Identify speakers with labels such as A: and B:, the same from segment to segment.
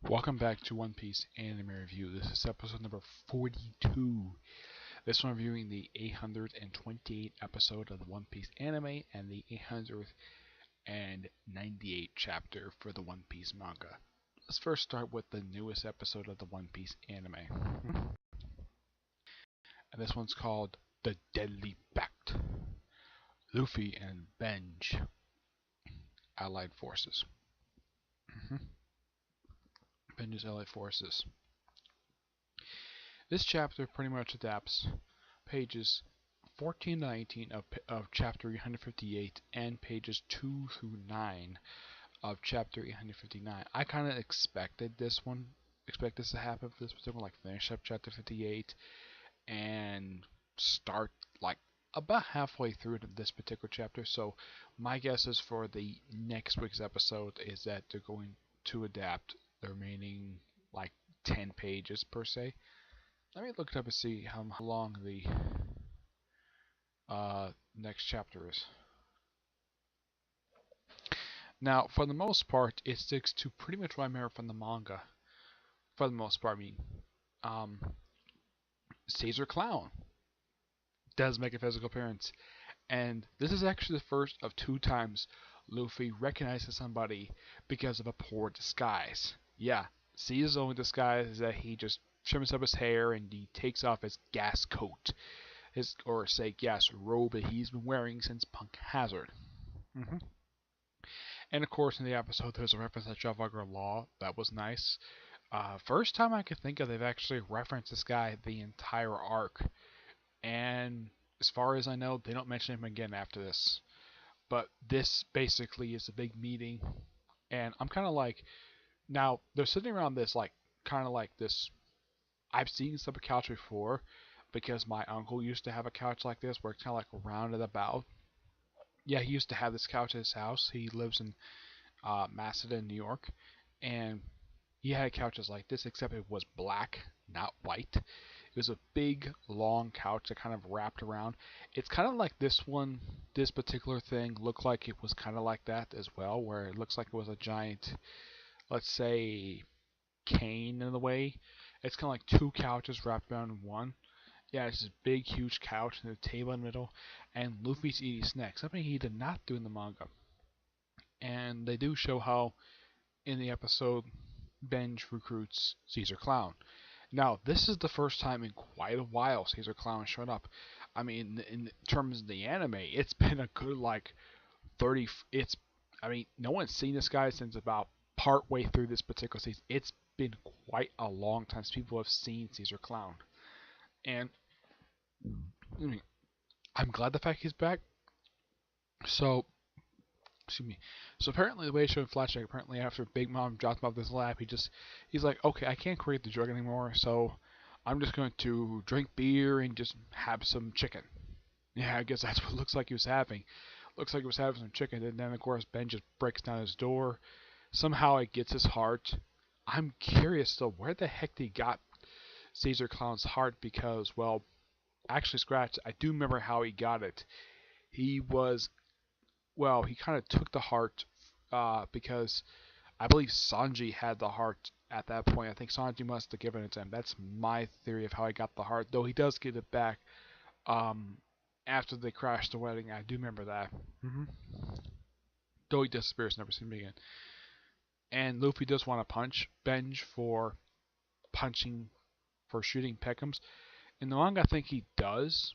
A: Welcome back to One Piece Anime Review. This is episode number 42. This one reviewing the 828th episode of the One Piece anime and the 898th chapter for the One Piece manga. Let's first start with the newest episode of the One Piece anime. And this one's called The Deadly Pact. Luffy and Bege, Allied Forces. Bege's Allied Forces. This chapter pretty much adapts pages 14 to 19 of chapter 858 and pages 2 through 9 of chapter 859. I kind of expected this to happen for this particular, like finish up chapter 58 and start like about halfway through this particular chapter. So my guess is for the next week's episode is that they're going to adapt the remaining like 10 pages per se. Let me look it up and see how long the next chapter is. Now, for the most part, it sticks to pretty much what I remember from the manga. For the most part, I mean, Caesar Clown does make a physical appearance, and this is actually the first of two times Luffy recognizes somebody because of a poor disguise. Yeah, Caesar's only disguise is that he just trims up his hair and he takes off his gas coat, gas robe that he's been wearing since Punk Hazard. And of course, in the episode, there's a reference to Trafalgar Law. That was nice. First time I could think of, they've actually referenced this guy the entire arc. And as far as I know, they don't mention him again after this. But this basically is a big meeting. And I'm kind of like, now, they're sitting around this, like, kind of like this. I've seen this type of couch before because my uncle used to have a couch like this where it's kind of like rounded about. Yeah, he used to have this couch at his house. He lives in Macedon, New York, and he had couches like this, except it was black, not white. It was a big, long couch that kind of wrapped around. It's kind of like this one, this particular thing looked like it was kind of like that as well, where it looks like it was a giant, let's say, cane in a way. It's kind of like two couches wrapped around in one. Yeah, it's this big, huge couch and a table in the middle, and Luffy's eating snacks, something he did not do in the manga. And they do show how, in the episode, Bege recruits Caesar Clown. Now, this is the first time in quite a while Caesar Clown showed up. I mean, in terms of the anime, it's been a good, like, 30... no one's seen this guy since about part way through this particular season. It's been quite a long time since people have seen Caesar Clown. And I'm glad the fact he's back. So, excuse me. So apparently the way it showed Flashback, apparently after Big Mom dropped him off this lab, he's like, okay, I can't create the drug anymore, so I'm just going to drink beer and just have some chicken. Yeah, I guess that's what it looks like he was having. Looks like he was having some chicken, and then of course Ben just breaks down his door. Somehow it gets his heart. I'm curious though, where the heck they got Caesar Clown's heart, because, well, actually scratch, I do remember how he got it. He kind of took the heart because I believe Sanji had the heart at that point. I think Sanji must have given it to him. That's my theory of how he got the heart, though he does get it back after they crashed the wedding. I do remember that. Though he disappears, never seen him again. And Luffy does want to punch Bege for shooting Peckham's. In the manga, I think he does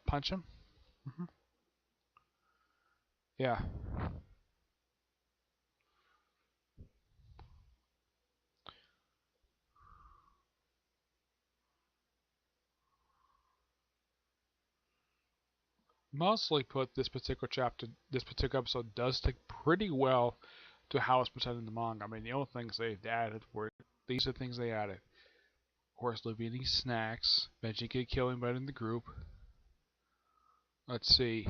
A: punch him. Yeah. Mostly put, this particular episode does stick pretty well to how it's presented in the manga. I mean, the only things they added were, these are things they added. Of course, Luffy eating snacks. Bege could kill anybody in the group. Let's see.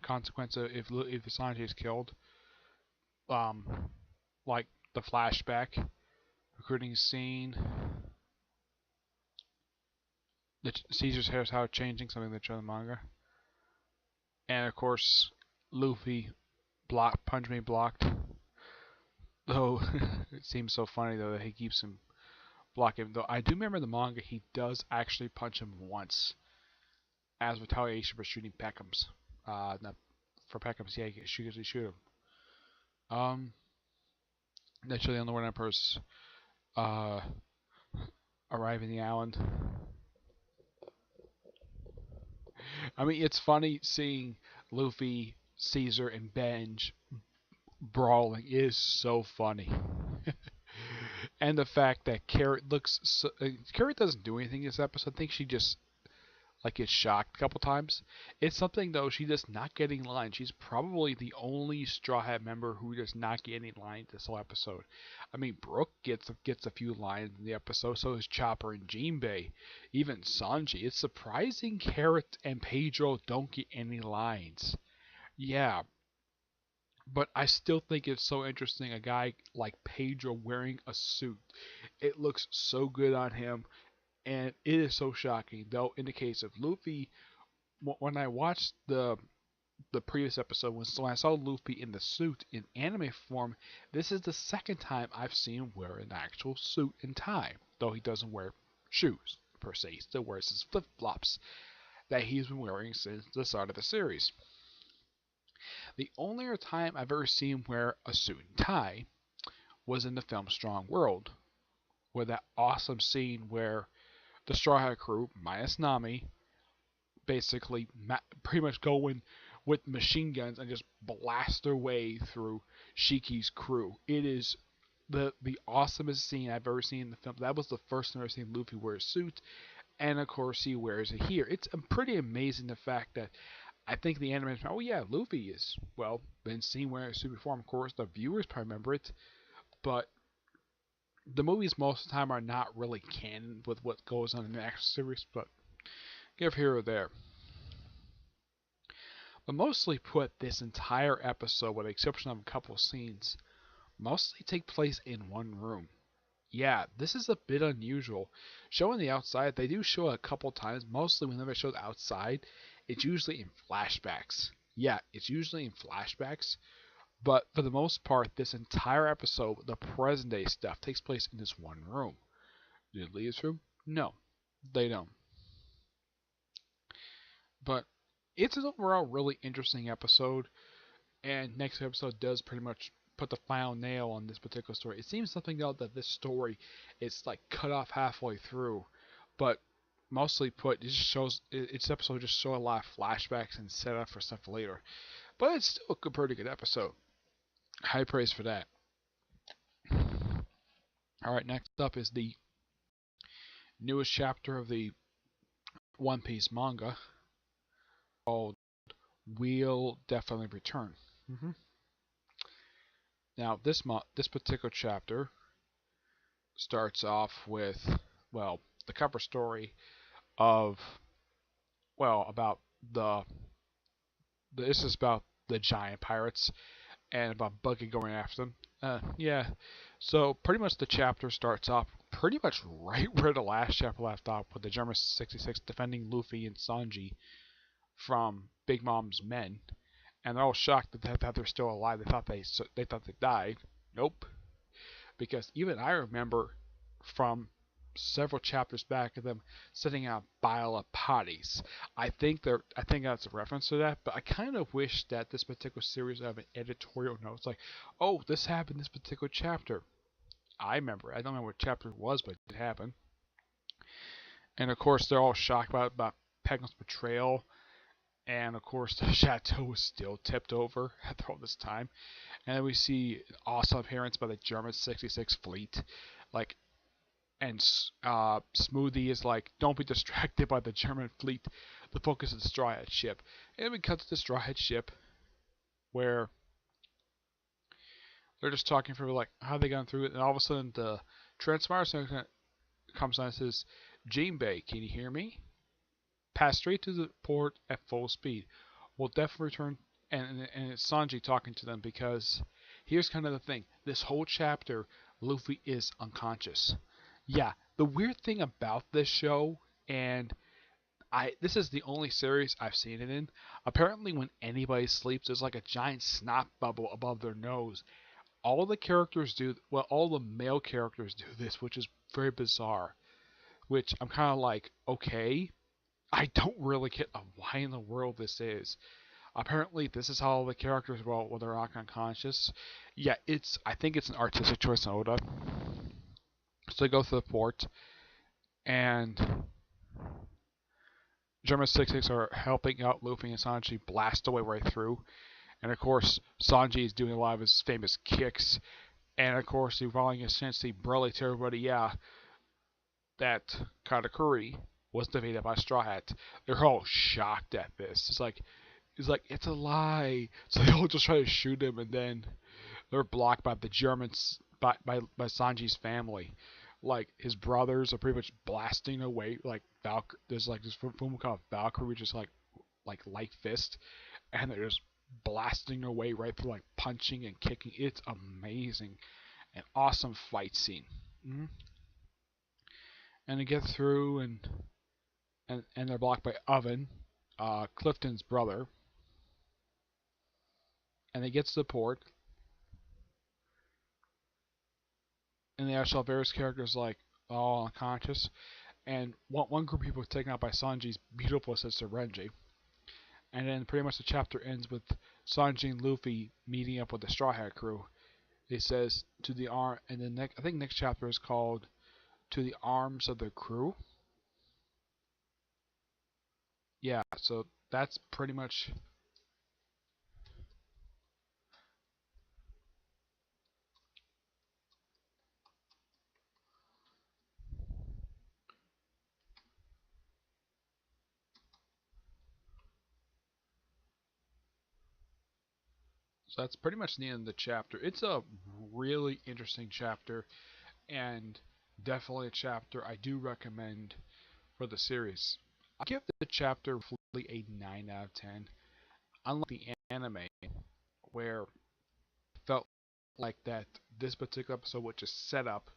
A: Consequence of if Sanji is killed. Like the flashback, recruiting scene. Caesar's hair is how it's changing, something they show in the manga. And of course, Luffy punch me blocked. Though it seems so funny though that he keeps him blocking. Though I do remember in the manga he does actually punch him once as retaliation for shooting Peckham's. Not for Peckham's. Yeah, he shoot him. Um, naturally on the Word Emperor's uh arriving the island. I mean, it's funny seeing Luffy, Caesar, and Bege brawling. It is so funny. And the fact that Carrot looks so, Carrot doesn't do anything this episode. I think she just like gets shocked a couple times. It's something though, she does not get any lines. She's probably the only Straw Hat member who does not get any lines this whole episode. I mean, Brooke gets a few lines in the episode. So is Chopper and Jinbei, even Sanji. It's surprising Carrot and Pedro don't get any lines. Yeah, but I still think it's so interesting. A guy like Pedro wearing a suit, it looks so good on him, and it is so shocking. Though in the case of Luffy, when I watched the previous episode, when I saw Luffy in the suit in anime form, this is the second time I've seen him wear an actual suit and tie. Though he doesn't wear shoes per se, he still wears his flip flops that he's been wearing since the start of the series. The only other time I've ever seen him wear a suit and tie was in the film Strong World, where that awesome scene where the Straw Hat crew, minus Nami, basically pretty much go in with machine guns and just blast their way through Shiki's crew. It is the awesomest scene I've ever seen in the film. That was the first time I've seen Luffy wear a suit, and of course he wears it here. It's pretty amazing the fact that I think the animators, oh yeah, Luffy is, well, been seen wearing a suit before. Of course, the viewers probably remember it, but the movies most of the time are not really canon with what goes on in the actual series, but give here or there. But mostly put, this entire episode, with the exception of a couple of scenes, mostly take place in one room. Yeah, this is a bit unusual. Showing the outside, they do show it a couple times. Mostly whenever it shows outside, it's usually in flashbacks. Yeah, it's usually in flashbacks. But for the most part, this entire episode, the present day stuff, takes place in this one room. Did it leave this room? No, they don't. But it's an overall really interesting episode, and next episode does pretty much put the final nail on this particular story. It seems something though that this story is like cut off halfway through, but mostly put, it just shows its episode just show a lot of flashbacks and set up for stuff later. But it's still a pretty good episode. High praise for that. All right, next up is the newest chapter of the One Piece manga called "We'll Definitely Return." Mm-hmm. Now, this particular chapter starts off with, well, the cover story of, well, about this is about the giant pirates and about Bege going after them. Yeah. So pretty much the chapter starts off pretty much right where the last chapter left off, with the German 66 defending Luffy and Sanji from Big Mom's men, and they're all shocked that they're still alive. They thought they died. Nope. Because even I remember from several chapters back of them setting out a pile of potties. I think that's a reference to that, but I kind of wish that this particular series would have an editorial note. It's like, oh, this happened in this particular chapter. I remember. I don't remember what chapter it was, but it happened. And of course, they're all shocked about Pegn's betrayal. And of course, the chateau was still tipped over after all this time. And then we see an awesome appearance by the German 66 fleet. Like, and Smoothie is like, don't be distracted by the German fleet. The focus is the Straw Hat ship. And then we cut to the Straw Hat ship, where they're just talking for like how they gone through it, and all of a sudden the transponder comes on and says, "Jinbei, can you hear me? Pass straight to the port at full speed. We'll definitely return." And it's Sanji talking to them, because here's kind of the thing. This whole chapter, Luffy is unconscious. Yeah, the weird thing about this show, and this is the only series I've seen it in. Apparently, when anybody sleeps, there's like a giant snot bubble above their nose. all the characters do well. All the male characters do this, which is very bizarre. Which I'm kind of like, okay, I don't really get why in the world this is. Apparently, this is how the characters roll when they're not unconscious. Yeah, it's. I think it's an artistic choice in Oda. So they go to the port, and German 66 are helping out Luffy and Sanji blast their way right through. And of course, Sanji is doing a lot of his famous kicks. And of course, he's following his sensei Burley to everybody, yeah, that Katakuri was defeated by Straw Hat. They're all shocked at this. It's a lie. So they all just try to shoot him, and then they're blocked by the Germans, by Sanji's family. Like his brothers are pretty much blasting away. Like there's like this film called Valkyrie, which is like light fist, and they're just blasting away right through, like punching and kicking. It's amazing, an awesome fight scene. Mm-hmm. And they get through, and they're blocked by Oven, Clifton's brother, and they get to the port, and they actually have various characters like all unconscious, and one group of people are taken out by Sanji's beautiful sister Renji, and then pretty much the chapter ends with Sanji and Luffy meeting up with the Straw Hat crew. It says to the arm, and then I think next chapter is called "To the Arms of the Crew." Yeah, so that's pretty much. So that's pretty much the end of the chapter. It's a really interesting chapter, and definitely a chapter I do recommend for the series. I give the chapter roughly a 9 out of 10. Unlike the anime, where it felt like that this particular episode was just set up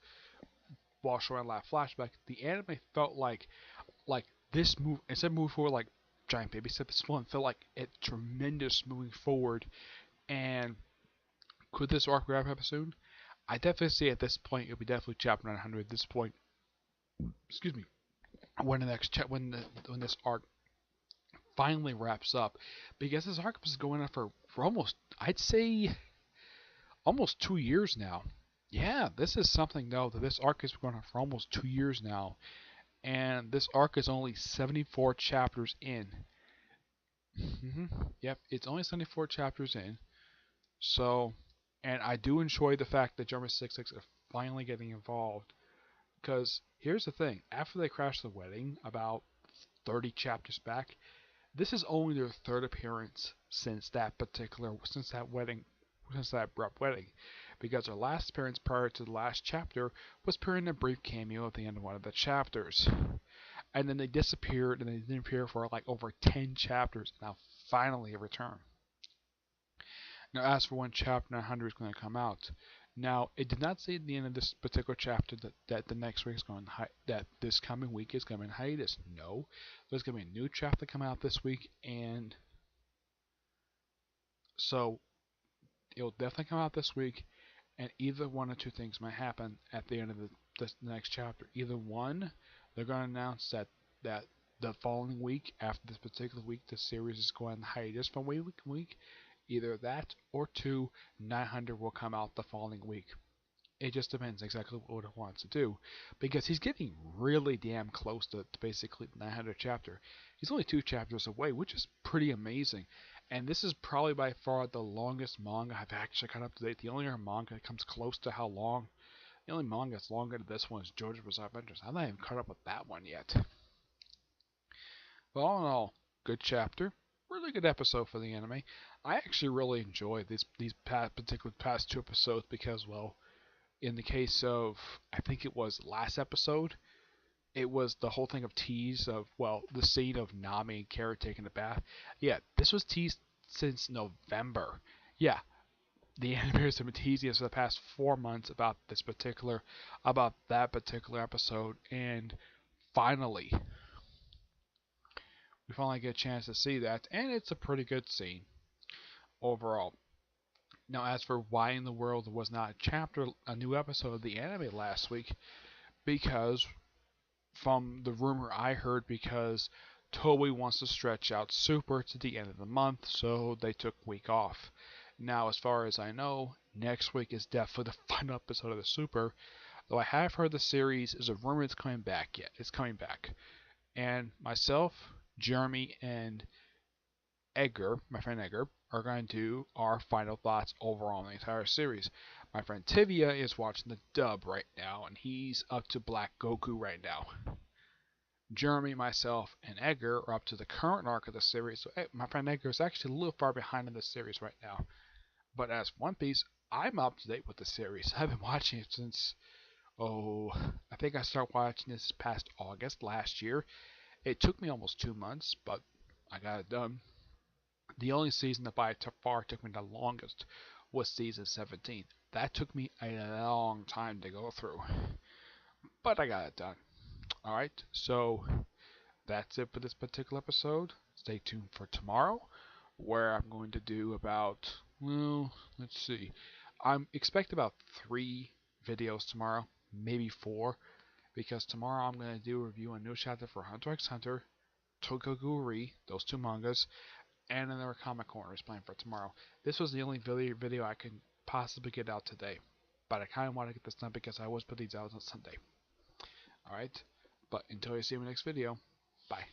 A: while showing a lot of flashback, the anime felt like this move instead of moving forward like giant baby steps, this one felt like a tremendous moving forward. And could this arc wrap up soon? I definitely see at this point it'll be definitely chapter 900 at this point. Excuse me. When the next when this arc finally wraps up, because this arc is going on for almost, I'd say, almost 2 years now. Yeah, this is something though that this arc is going on for almost 2 years now, and this arc is only 74 chapters in. Yep, it's only 74 chapters in. So, and I do enjoy the fact that German 66 are finally getting involved. Because here's the thing: after they crashed the wedding, about 30 chapters back, this is only their third appearance since that wedding, since that abrupt wedding. Because their last appearance prior to the last chapter was appearing a brief cameo at the end of one of the chapters. And then they disappeared, and they didn't appear for like over 10 chapters, and now finally a return. Now, as for when chapter 900 is going to come out, now it did not say at the end of this particular chapter that the next week is going that this coming week is going to be in hiatus. No, there's going to be a new chapter coming out this week, and so it'll definitely come out this week. And either one or two things might happen at the end of the next chapter. Either one, they're going to announce that the following week, after this particular week, the series is going on hiatus from week to week. Either that, or two, 900 will come out the following week. It just depends exactly what Oda wants to do, because he's getting really damn close to basically the 900 chapter. He's only 2 chapters away, which is pretty amazing. And this is probably by far the longest manga I've actually caught up to date. The only other manga that comes close to how long, the only manga that's longer than this one is JoJo's Bizarre Adventures. I'm not even caught up with that one yet. But all in all, good chapter. Really good episode for the anime. I actually really enjoyed these past 2 episodes because, well, in the case of, I think it was last episode, it was the whole thing of tease of, well, the scene of Nami and Carrot taking a bath. Yeah, this was teased since November. Yeah, the animators have been teasing us for the past 4 months about that particular episode, and finally, we finally get a chance to see that, and it's a pretty good scene overall. Now, as for why in the world there was not a new episode of the anime last week, because from the rumor I heard, because Toei wants to stretch out Super to the end of the month, so they took a week off. Now, as far as I know, next week is definitely the final episode of the Super, though I have heard the series is a rumor it's coming back yet. It's coming back. And myself, Jeremy, and Edgar, my friend Edgar, are going to do our final thoughts overall on the entire series. My friend Tivia is watching the dub right now, and he's up to Black Goku right now. Jeremy, myself, and Edgar are up to the current arc of the series, so my friend Edgar is actually a little far behind in the series right now. But as One Piece, I'm up to date with the series. I've been watching it since, I think I started watching this past August last year. It took me almost 2 months, but I got it done. The only season that by far took me the longest was season 17. That took me a long time to go through, but I got it done. Alright, so that's it for this particular episode. Stay tuned for tomorrow, where I'm going to do about, well, let's see. I'm expect about 3 videos tomorrow, maybe 4, because tomorrow I'm going to do a review on new chapter for Hunter x Hunter, Tokaguri, those 2 mangas, and another comic corner is planned for tomorrow. This was the only video I can possibly get out today, but I kind of want to get this done because I always put these out on Sunday. Alright, but until I see you in the next video, bye.